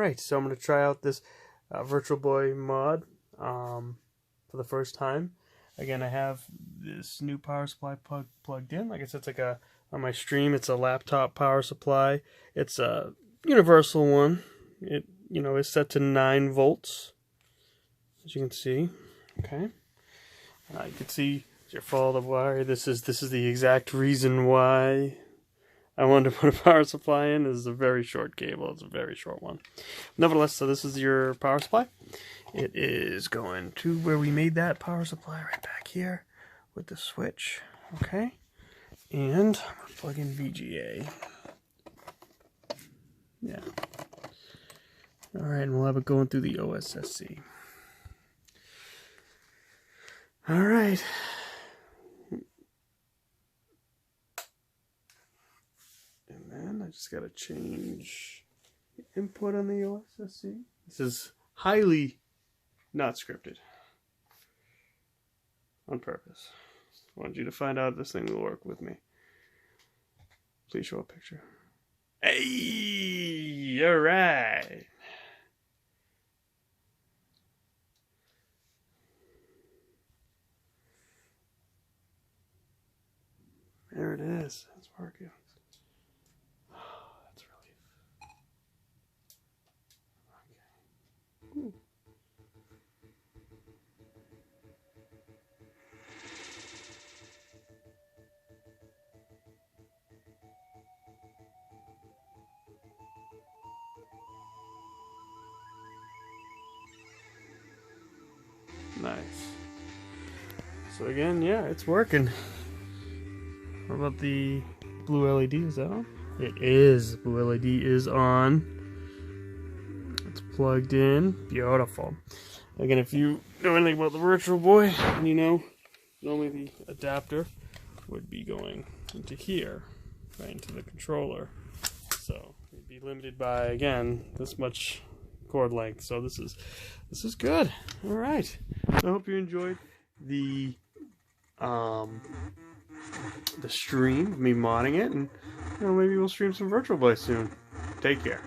Alright, so I'm going to try out this Virtual Boy mod for the first time. Again, I have this new power supply plugged in. Like I said, it's like on my stream, it's a laptop power supply. It's a universal one. It, is set to 9 volts, as you can see. Okay. You can see your follow the wire. This is the exact reason why I wanted to put a power supply in. This is a very short cable. It's a very short one. Nevertheless, so this is your power supply. It is going to where we made that power supply, right back here with the switch. Okay. And I'm going to plug in VGA. Yeah. Alright, and we'll have it going through the OSSC. Alright. And then I just got to change the input on the OSSC. This is highly not scripted. On purpose. I want you to find out if this thing will work with me. Please show a picture. Hey! Alright! There it is. It's working. Oh, that's a relief. Okay. Ooh. Nice. So again, yeah, it's working. What about the blue LED? Is that on? It is. Blue LED is on. It's plugged in. Beautiful. Again, if you know anything about the Virtual Boy, you know normally the adapter would be going into here, right into the controller. So you'd be limited by, again, this much cord length. So this is good. All right. I hope you enjoyed the stream, me modding it, and maybe we'll stream some Virtual Boy soon. Take care.